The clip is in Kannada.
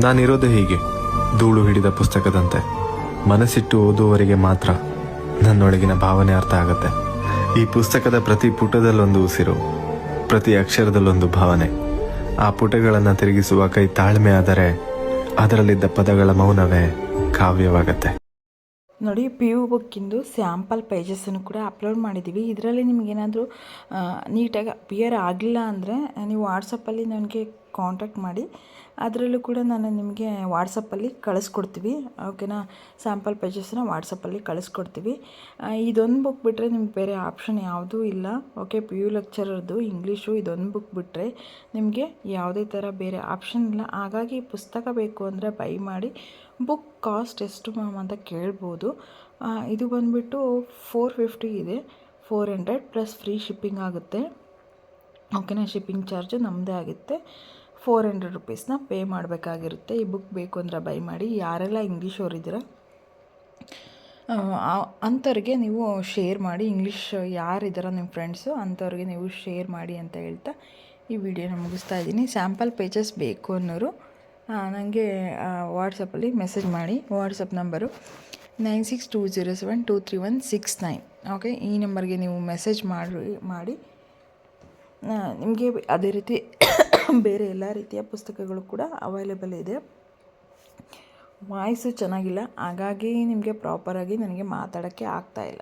ನಾನಿರೋದು ಹೀಗೆ, ಧೂಳು ಹಿಡಿದ ಪುಸ್ತಕದಂತೆ. ಮನಸ್ಸಿಟ್ಟು ಓದುವವರಿಗೆ ಮಾತ್ರ ನನ್ನೊಳಗಿನ ಭಾವನೆ ಅರ್ಥ ಆಗುತ್ತೆ. ಈ ಪುಸ್ತಕದ ಪ್ರತಿ ಪುಟದಲ್ಲೊಂದು ಉಸಿರು, ಪ್ರತಿ ಅಕ್ಷರದಲ್ಲೊಂದು ಭಾವನೆ. ಆ ಪುಟಗಳನ್ನು ತಿರುಗಿಸುವ ಕೈ ತಾಳ್ಮೆ ಆದರೆ ಅದರಲ್ಲಿದ್ದ ಪದಗಳ ಮೌನವೇ ಕಾವ್ಯವಾಗತ್ತೆ. ನೋಡಿ, ಪಿ ಯು ಬುಕ್ಕಿಂದು ಸ್ಯಾಂಪಲ್ ಪೇಜಸ್ಸನ್ನು ಕೂಡ ಅಪ್ಲೋಡ್ ಮಾಡಿದ್ದೀವಿ. ಇದರಲ್ಲಿ ನಿಮಗೇನಾದರೂ ನೀಟಾಗಿ ಅಪಿಯರ್ ಆಗಲಿಲ್ಲ ಅಂದರೆ ನೀವು ವಾಟ್ಸಪ್ಪಲ್ಲಿ ನನಗೆ ಕಾಂಟ್ಯಾಕ್ಟ್ ಮಾಡಿ. ಅದರಲ್ಲೂ ಕೂಡ ನಾನು ನಿಮಗೆ ವಾಟ್ಸಪ್ಪಲ್ಲಿ ಕಳಿಸ್ಕೊಡ್ತೀವಿ. ಓಕೆನಾ? ಸ್ಯಾಂಪಲ್ ಪೇಜಸ್ನ ವಾಟ್ಸಪ್ಪಲ್ಲಿ ಕಳಿಸ್ಕೊಡ್ತೀವಿ. ಇದೊಂದು ಬುಕ್ ಬಿಟ್ಟರೆ ನಿಮ್ಗೆ ಬೇರೆ ಆಪ್ಷನ್ ಯಾವುದೂ ಇಲ್ಲ. ಓಕೆ, ಪಿ ಯು ಲೆಕ್ಚರರ್ದು ಇಂಗ್ಲೀಷು ಇದೊಂದು ಬುಕ್ ಬಿಟ್ಟರೆ ನಿಮಗೆ ಯಾವುದೇ ಥರ ಬೇರೆ ಆಪ್ಷನ್ ಇಲ್ಲ. ಹಾಗಾಗಿ ಪುಸ್ತಕ ಬೇಕು ಅಂದರೆ ಬೈ ಮಾಡಿ. ಬುಕ್ ಕಾಸ್ಟ್ ಎಷ್ಟು ಮ್ಯಾಮ್ ಅಂತ ಕೇಳ್ಬೋದು. ಇದು ಬಂದುಬಿಟ್ಟು 450 ಇದೆ. 400 ಪ್ಲಸ್ ಫ್ರೀ ಶಿಪ್ಪಿಂಗ್ ಆಗುತ್ತೆ. ಓಕೆನಾ? ಶಿಪ್ಪಿಂಗ್ ಚಾರ್ಜು ನಮ್ಮದೇ ಆಗುತ್ತೆ. 400 ರುಪೀಸ್ನ ಪೇ ಮಾಡಬೇಕಾಗಿರುತ್ತೆ. ಈ ಬುಕ್ ಬೇಕು ಅಂದರೆ ಬೈ ಮಾಡಿ. ಯಾರೆಲ್ಲ ಇಂಗ್ಲೀಷ್ ಅವರಿದ್ದೀರ ಅಂಥವ್ರಿಗೆ ನೀವು ಶೇರ್ ಮಾಡಿ. ಇಂಗ್ಲೀಷ್ ಯಾರಿದ್ದಾರೋ ನಿಮ್ಮ ಫ್ರೆಂಡ್ಸು ಅಂಥವ್ರಿಗೆ ನೀವು ಶೇರ್ ಮಾಡಿ ಅಂತ ಹೇಳ್ತಾ ಈ ವಿಡಿಯೋನ ಮುಗಿಸ್ತಾ ಇದ್ದೀನಿ. ಸ್ಯಾಂಪಲ್ ಪೇಜಸ್ ಬೇಕು ಅನ್ನೋರು ನನಗೆ ವಾಟ್ಸಪ್ಪಲ್ಲಿ ಮೆಸೇಜ್ ಮಾಡಿ. WhatsApp number 9620723169. ಓಕೆ, ಈ ನಂಬರ್ಗೆ ನೀವು ಮೆಸೇಜ್ ಮಾಡಿ ನಿಮಗೆ ಅದೇ ರೀತಿ ಬೇರೆ ಎಲ್ಲ ರೀತಿಯ ಪುಸ್ತಕಗಳು ಕೂಡ ಅವೈಲೇಬಲ್ ಇದೆ. ವಾಯ್ಸು ಚೆನ್ನಾಗಿಲ್ಲ, ಹಾಗಾಗಿ ನಿಮಗೆ ಪ್ರಾಪರಾಗಿ ನನಗೆ ಮಾತಾಡೋಕ್ಕೆ ಆಗ್ತಾಯಿಲ್ಲ.